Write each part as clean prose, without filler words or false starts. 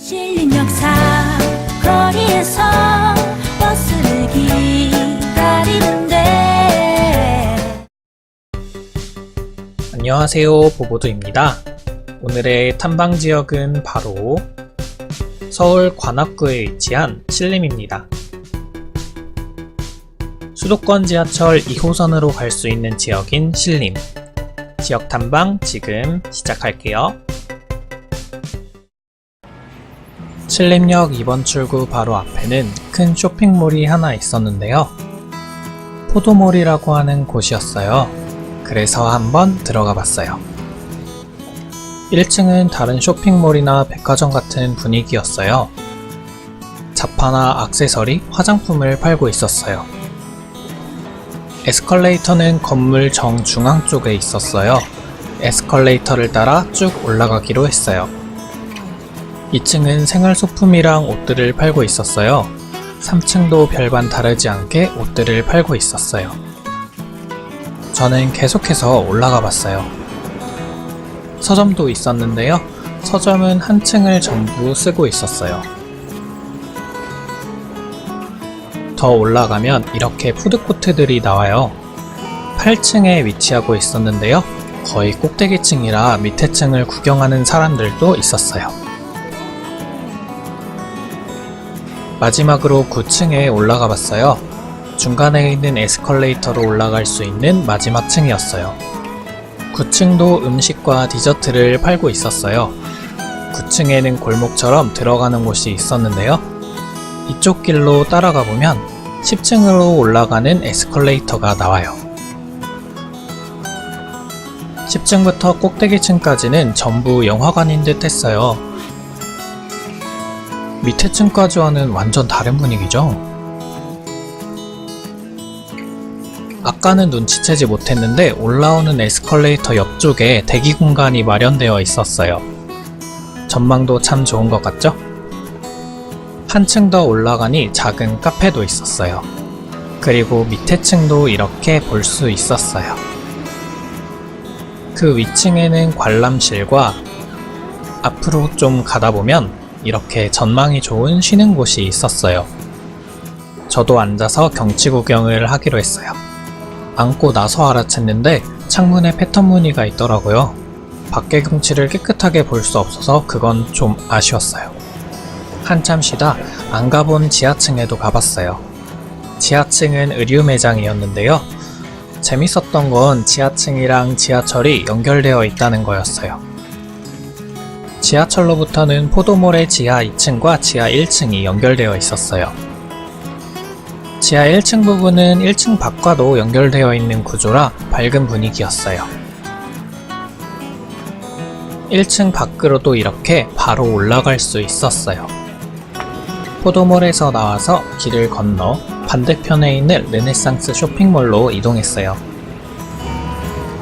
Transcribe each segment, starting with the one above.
신림 역사 거리에서 버스를 기다리는데. 안녕하세요, 보보두입니다. 오늘의 탐방 지역은 바로 서울 관악구에 위치한 신림입니다. 수도권 지하철 2호선으로 갈 수 있는 지역인 신림. 지역 탐방 지금 시작할게요. 신림역 2번 출구 바로 앞에는 큰 쇼핑몰이 하나 있었는데요. 포도몰이라고 하는 곳이었어요. 그래서 한번 들어가 봤어요. 1층은 다른 쇼핑몰이나 백화점 같은 분위기였어요. 잡화나 액세서리, 화장품을 팔고 있었어요. 에스컬레이터는 건물 정중앙 쪽에 있었어요. 에스컬레이터를 따라 쭉 올라가기로 했어요. 2층은 생활소품이랑 옷들을 팔고 있었어요. 3층도 별반 다르지 않게 옷들을 팔고 있었어요. 저는 계속해서 올라가 봤어요. 서점도 있었는데요. 서점은 한 층을 전부 쓰고 있었어요. 더 올라가면 이렇게 푸드코트들이 나와요. 8층에 위치하고 있었는데요. 거의 꼭대기층이라 밑에 층을 구경하는 사람들도 있었어요. 마지막으로 9층에 올라가 봤어요. 중간에 있는 에스컬레이터로 올라갈 수 있는 마지막 층이었어요. 9층도 음식과 디저트를 팔고 있었어요. 9층에는 골목처럼 들어가는 곳이 있었는데요. 이쪽 길로 따라가 보면 10층으로 올라가는 에스컬레이터가 나와요. 10층부터 꼭대기층까지는 전부 영화관인 듯 했어요. 밑에 층까지와는 완전 다른 분위기죠? 아까는 눈치채지 못했는데 올라오는 에스컬레이터 옆쪽에 대기 공간이 마련되어 있었어요. 전망도 참 좋은 것 같죠? 한층 더 올라가니 작은 카페도 있었어요. 그리고 밑에 층도 이렇게 볼 수 있었어요. 그 위층에는 관람실과 앞으로 좀 가다 보면 이렇게 전망이 좋은 쉬는 곳이 있었어요. 저도 앉아서 경치 구경을 하기로 했어요. 앉고 나서 알아챘는데 창문에 패턴 무늬가 있더라고요. 밖의 경치를 깨끗하게 볼 수 없어서 그건 좀 아쉬웠어요. 한참 쉬다 안 가본 지하층에도 가봤어요. 지하층은 의류 매장이었는데요. 재밌었던 건 지하층이랑 지하철이 연결되어 있다는 거였어요. 지하철로부터는 포도몰의 지하 2층과 지하 1층이 연결되어 있었어요. 지하 1층 부분은 1층 밖과도 연결되어 있는 구조라 밝은 분위기였어요. 1층 밖으로도 이렇게 바로 올라갈 수 있었어요. 포도몰에서 나와서 길을 건너 반대편에 있는 르네상스 쇼핑몰로 이동했어요.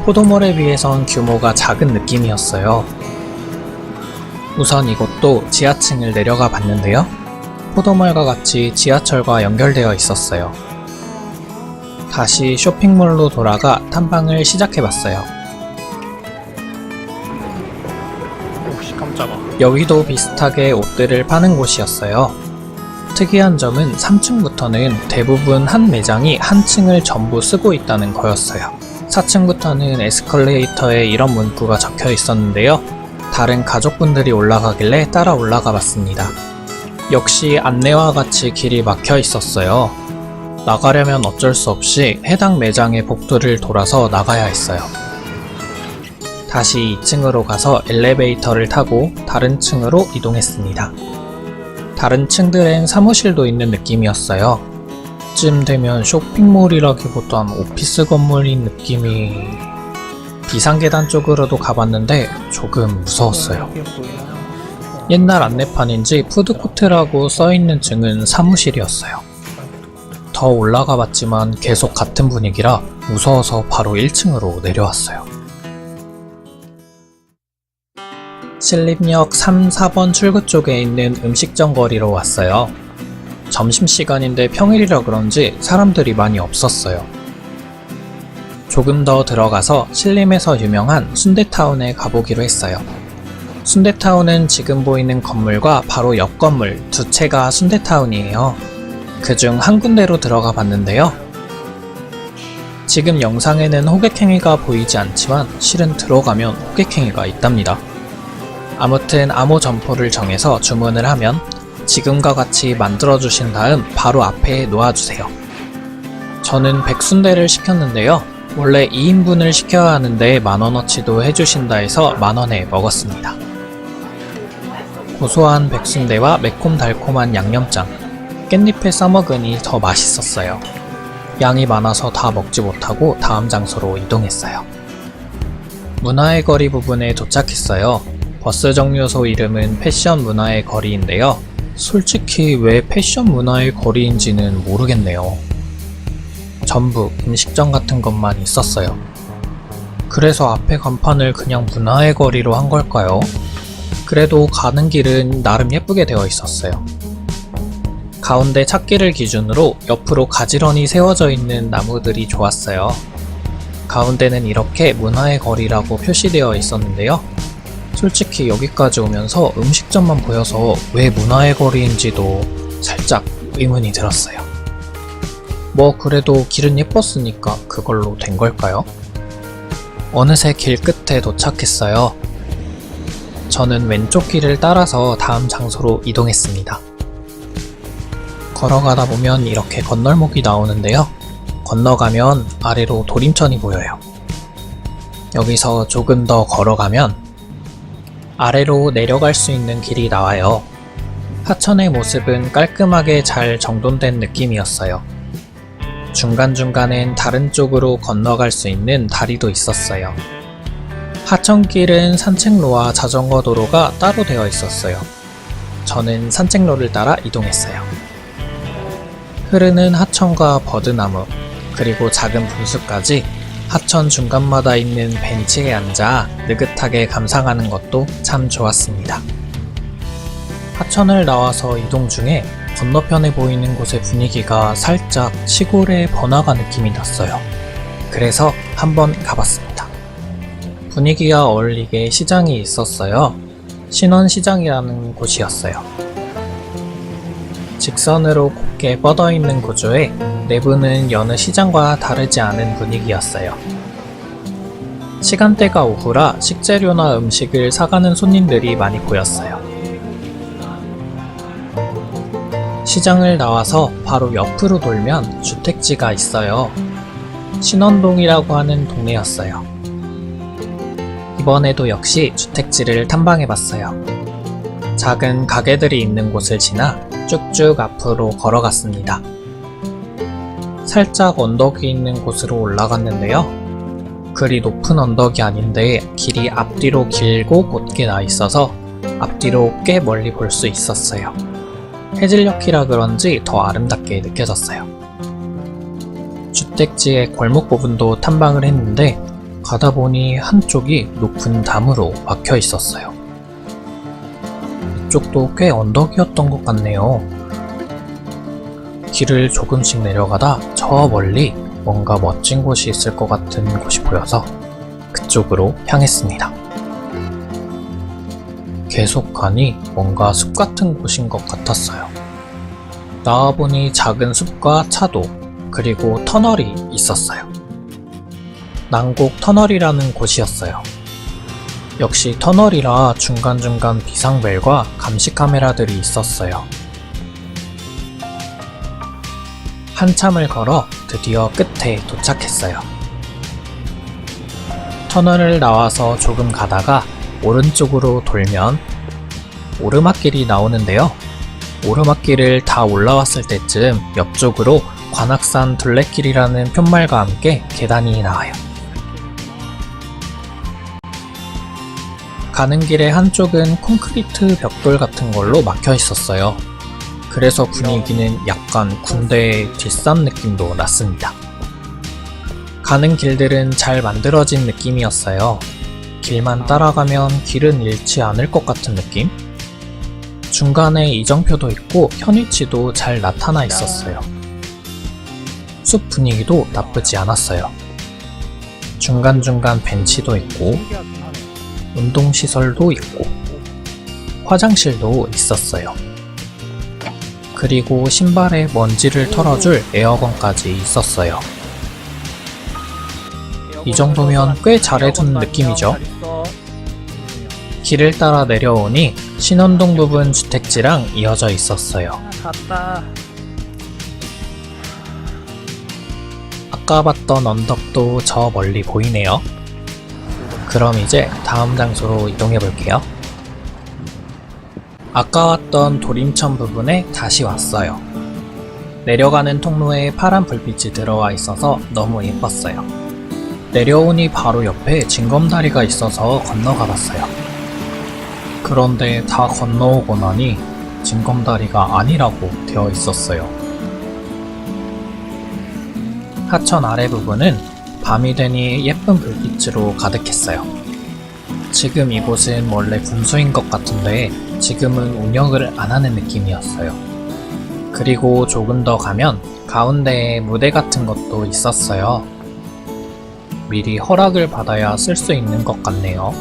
포도몰에 비해선 규모가 작은 느낌이었어요. 우선 이곳도 지하층을 내려가 봤는데요. 포도몰과 같이 지하철과 연결되어 있었어요. 다시 쇼핑몰로 돌아가 탐방을 시작해봤어요. 오씨 깜짝아. 여기도 비슷하게 옷들을 파는 곳이었어요. 특이한 점은 3층부터는 대부분 한 매장이 한 층을 전부 쓰고 있다는 거였어요. 4층부터는 에스컬레이터에 이런 문구가 적혀 있었는데요. 다른 가족분들이 올라가길래 따라 올라가 봤습니다. 역시 안내와 같이 길이 막혀 있었어요. 나가려면 어쩔 수 없이 해당 매장의 복도를 돌아서 나가야 했어요. 다시 2층으로 가서 엘리베이터를 타고 다른 층으로 이동했습니다. 다른 층들엔 사무실도 있는 느낌이었어요. 쯤 되면 쇼핑몰이라기보단 오피스 건물인 느낌이... 비상계단 쪽으로도 가봤는데 조금 무서웠어요. 옛날 안내판인지 푸드코트라고 써있는 층은 사무실이었어요. 더 올라가 봤지만 계속 같은 분위기라 무서워서 바로 1층으로 내려왔어요. 신림역 3, 4번 출구 쪽에 있는 음식점 거리로 왔어요. 점심시간인데 평일이라 그런지 사람들이 많이 없었어요. 조금 더 들어가서 신림에서 유명한 순대타운에 가보기로 했어요. 순대타운은 지금 보이는 건물과 바로 옆 건물 두 채가 순대타운이에요. 그중 한 군데로 들어가 봤는데요. 지금 영상에는 호객행위가 보이지 않지만 실은 들어가면 호객행위가 있답니다. 아무튼 암호 점포를 정해서 주문을 하면 지금과 같이 만들어주신 다음 바로 앞에 놓아주세요. 저는 백순대를 시켰는데요. 원래 2인분을 시켜야 하는데 10,000원어치도 해주신다 해서 10,000원에 먹었습니다. 고소한 백순대와 매콤달콤한 양념장, 깻잎에 싸먹으니 더 맛있었어요. 양이 많아서 다 먹지 못하고 다음 장소로 이동했어요. 문화의 거리 부분에 도착했어요. 버스 정류소 이름은 패션 문화의 거리인데요. 솔직히 왜 패션 문화의 거리인지는 모르겠네요. 전부 음식점 같은 것만 있었어요. 그래서 앞에 간판을 그냥 문화의 거리로 한 걸까요? 그래도 가는 길은 나름 예쁘게 되어 있었어요. 가운데 찾기를 기준으로 옆으로 가지런히 세워져 있는 나무들이 좋았어요. 가운데는 이렇게 문화의 거리라고 표시되어 있었는데요. 솔직히 여기까지 오면서 음식점만 보여서 왜 문화의 거리인지도 살짝 의문이 들었어요. 뭐 그래도 길은 예뻤으니까 그걸로 된 걸까요? 어느새 길 끝에 도착했어요. 저는 왼쪽 길을 따라서 다음 장소로 이동했습니다. 걸어가다 보면 이렇게 건널목이 나오는데요. 건너가면 아래로 도림천이 보여요. 여기서 조금 더 걸어가면 아래로 내려갈 수 있는 길이 나와요. 하천의 모습은 깔끔하게 잘 정돈된 느낌이었어요. 중간중간엔 다른 쪽으로 건너갈 수 있는 다리도 있었어요. 하천길은 산책로와 자전거 도로가 따로 되어 있었어요. 저는 산책로를 따라 이동했어요. 흐르는 하천과 버드나무, 그리고 작은 분수까지 하천 중간마다 있는 벤치에 앉아 느긋하게 감상하는 것도 참 좋았습니다. 하천을 나와서 이동 중에 건너편에 보이는 곳의 분위기가 살짝 시골의 번화가 느낌이 났어요. 그래서 한번 가봤습니다. 분위기와 어울리게 시장이 있었어요. 신원시장이라는 곳이었어요. 직선으로 곱게 뻗어있는 구조에 내부는 여느 시장과 다르지 않은 분위기였어요. 시간대가 오후라 식재료나 음식을 사가는 손님들이 많이 보였어요. 시장을 나와서 바로 옆으로 돌면 주택지가 있어요. 신원동이라고 하는 동네였어요. 이번에도 역시 주택지를 탐방해봤어요. 작은 가게들이 있는 곳을 지나 쭉쭉 앞으로 걸어갔습니다. 살짝 언덕이 있는 곳으로 올라갔는데요. 그리 높은 언덕이 아닌데 길이 앞뒤로 길고 곧게 나 있어서 앞뒤로 꽤 멀리 볼 수 있었어요. 해질녘이라 그런지 더 아름답게 느껴졌어요. 주택지의 골목 부분도 탐방을 했는데 가다 보니 한쪽이 높은 담으로 막혀 있었어요. 이쪽도 꽤 언덕이었던 것 같네요. 길을 조금씩 내려가다 저 멀리 뭔가 멋진 곳이 있을 것 같은 곳이 보여서 그쪽으로 향했습니다. 계속 가니 뭔가 숲 같은 곳인 것 같았어요. 나와보니 작은 숲과 차도 그리고 터널이 있었어요. 난곡 터널이라는 곳이었어요. 역시 터널이라 중간중간 비상벨과 감시 카메라들이 있었어요. 한참을 걸어 드디어 끝에 도착했어요. 터널을 나와서 조금 가다가 오른쪽으로 돌면 오르막길이 나오는데요. 오르막길을 다 올라왔을 때쯤 옆쪽으로 관악산 둘레길이라는 푯말과 함께 계단이 나와요. 가는 길의 한쪽은 콘크리트 벽돌 같은 걸로 막혀 있었어요. 그래서 분위기는 약간 군대의 뒷산 느낌도 났습니다. 가는 길들은 잘 만들어진 느낌이었어요. 길만 따라가면 길은 잃지 않을 것 같은 느낌? 중간에 이정표도 있고 현위치도 잘 나타나 있었어요. 숲 분위기도 나쁘지 않았어요. 중간중간 벤치도 있고 운동시설도 있고 화장실도 있었어요. 그리고 신발에 먼지를 털어줄 에어건까지 있었어요. 이 정도면 꽤 잘해둔 느낌이죠. 길을 따라 내려오니 신원동 부분 주택지랑 이어져 있었어요. 아까 봤던 언덕도 저 멀리 보이네요. 그럼 이제 다음 장소로 이동해 볼게요. 아까 왔던 도림천 부분에 다시 왔어요. 내려가는 통로에 파란 불빛이 들어와 있어서 너무 예뻤어요. 내려오니 바로 옆에 징검다리가 있어서 건너가 봤어요. 그런데 다 건너오고 나니 징검다리가 아니라고 되어 있었어요. 하천 아래 부분은 밤이 되니 예쁜 불빛으로 가득했어요. 지금 이곳은 원래 분수인 것 같은데 지금은 운영을 안 하는 느낌이었어요. 그리고 조금 더 가면 가운데에 무대 같은 것도 있었어요. 미리 허락을 받아야 쓸 수 있는 것 같네요.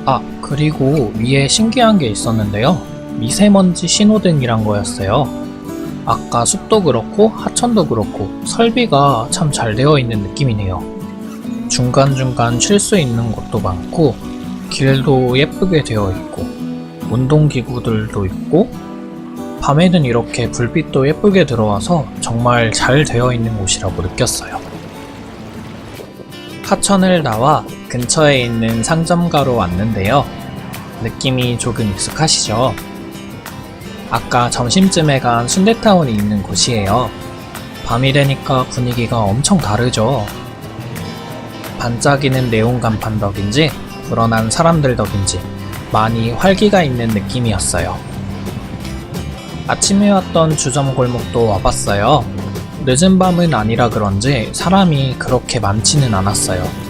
아, 그리고 위에 신기한 게 있었는데요. 미세먼지 신호등이란 거였어요. 아까 숲도 그렇고 하천도 그렇고 설비가 참 잘 되어 있는 느낌이네요. 중간중간 쉴 수 있는 곳도 많고 길도 예쁘게 되어 있고 운동기구들도 있고 밤에는 이렇게 불빛도 예쁘게 들어와서 정말 잘 되어 있는 곳이라고 느꼈어요. 하천을 나와 근처에 있는 상점가로 왔는데요. 느낌이 조금 익숙하시죠? 아까 점심쯤에 간 순대타운이 있는 곳이에요. 밤이 되니까 분위기가 엄청 다르죠? 반짝이는 네온 간판 덕인지 불어난 사람들 덕인지 많이 활기가 있는 느낌이었어요. 아침에 왔던 주점 골목도 와봤어요. 늦은 밤은 아니라 그런지 사람이 그렇게 많지는 않았어요.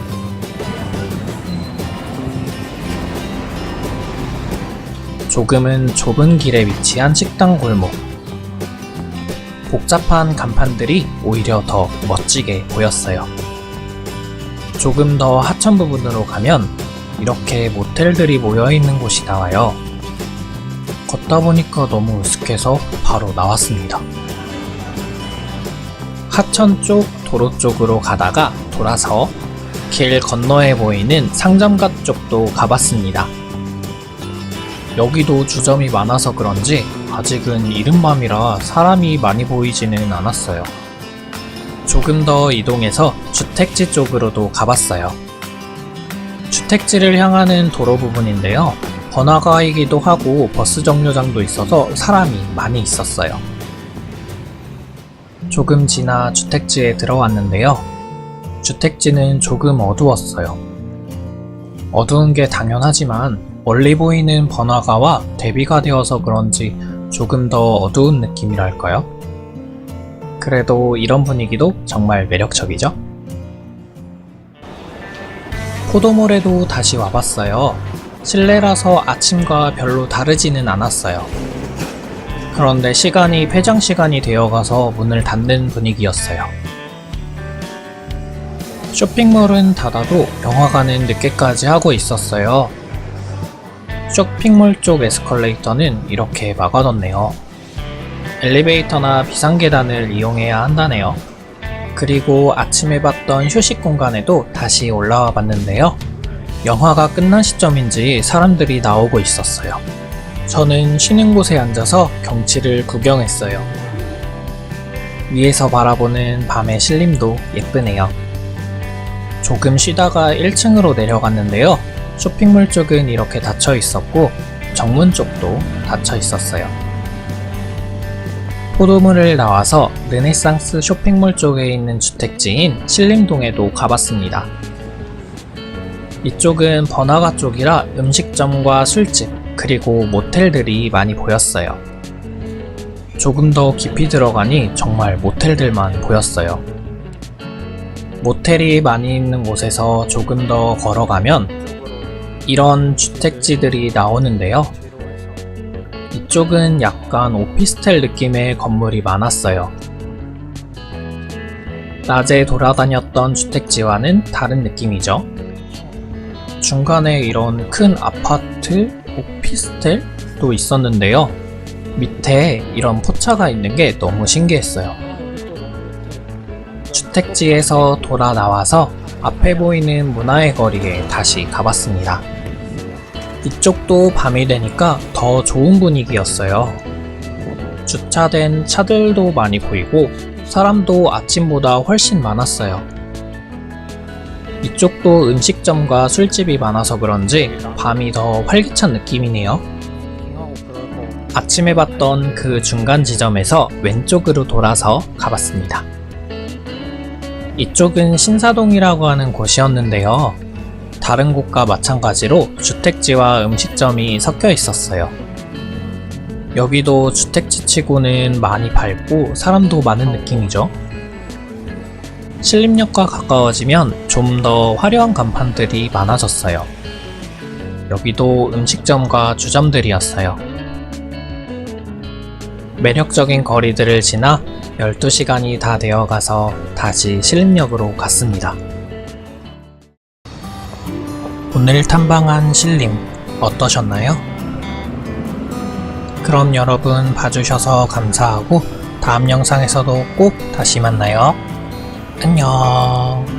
조금은 좁은 길에 위치한 식당 골목. 복잡한 간판들이 오히려 더 멋지게 보였어요. 조금 더 하천 부분으로 가면 이렇게 모텔들이 모여있는 곳이 나와요. 걷다 보니까 너무 으슥해서 바로 나왔습니다. 하천 쪽 도로 쪽으로 가다가 돌아서 길 건너에 보이는 상점가 쪽도 가봤습니다. 여기도 주점이 많아서 그런지 아직은 이른밤이라 사람이 많이 보이지는 않았어요. 조금 더 이동해서 주택지 쪽으로도 가봤어요. 주택지를 향하는 도로 부분인데요. 번화가이기도 하고 버스 정류장도 있어서 사람이 많이 있었어요. 조금 지나 주택지에 들어왔는데요. 주택지는 조금 어두웠어요. 어두운 게 당연하지만 멀리 보이는 번화가와 대비가 되어서 그런지 조금 더 어두운 느낌이랄까요? 그래도 이런 분위기도 정말 매력적이죠? 포도몰에도 다시 와봤어요. 실내라서 아침과 별로 다르지는 않았어요. 그런데 시간이 폐장 시간이 되어가서 문을 닫는 분위기였어요. 쇼핑몰은 닫아도 영화관은 늦게까지 하고 있었어요. 쇼핑몰 쪽 에스컬레이터는 이렇게 막아뒀네요. 엘리베이터나 비상계단을 이용해야 한다네요. 그리고 아침에 봤던 휴식 공간에도 다시 올라와 봤는데요. 영화가 끝난 시점인지 사람들이 나오고 있었어요. 저는 쉬는 곳에 앉아서 경치를 구경했어요. 위에서 바라보는 밤의 신림도 예쁘네요. 조금 쉬다가 1층으로 내려갔는데요. 쇼핑몰 쪽은 이렇게 닫혀 있었고 정문 쪽도 닫혀 있었어요. 포도몰을 나와서 르네상스 쇼핑몰 쪽에 있는 주택지인 신림동에도 가봤습니다. 이쪽은 번화가 쪽이라 음식점과 술집 그리고 모텔들이 많이 보였어요. 조금 더 깊이 들어가니 정말 모텔들만 보였어요. 모텔이 많이 있는 곳에서 조금 더 걸어가면 이런 주택지들이 나오는데요. 이쪽은 약간 오피스텔 느낌의 건물이 많았어요. 낮에 돌아다녔던 주택지와는 다른 느낌이죠. 중간에 이런 큰 아파트, 오피스텔 음식도 있었는데요. 밑에 이런 포차가 있는 게 너무 신기했어요. 주택지에서 돌아 나와서 앞에 보이는 문화의 거리에 다시 가봤습니다. 이쪽도 밤이 되니까 더 좋은 분위기였어요. 주차된 차들도 많이 보이고 사람도 아침보다 훨씬 많았어요. 이쪽도 음식점과 술집이 많아서 그런지 밤이 더 활기찬 느낌이네요. 아침에 봤던 그 중간 지점에서 왼쪽으로 돌아서 가봤습니다. 이쪽은 신사동이라고 하는 곳이었는데요. 다른 곳과 마찬가지로 주택지와 음식점이 섞여 있었어요. 여기도 주택지 치고는 많이 밝고 사람도 많은 느낌이죠. 신림역과 가까워지면 좀 더 화려한 간판들이 많아졌어요. 여기도 음식점과 주점들이었어요. 매력적인 거리들을 지나 12시간이 다 되어가서 다시 신림역으로 갔습니다. 오늘 탐방한 신림 어떠셨나요? 그럼 여러분 봐주셔서 감사하고 다음 영상에서도 꼭 다시 만나요. 안녕.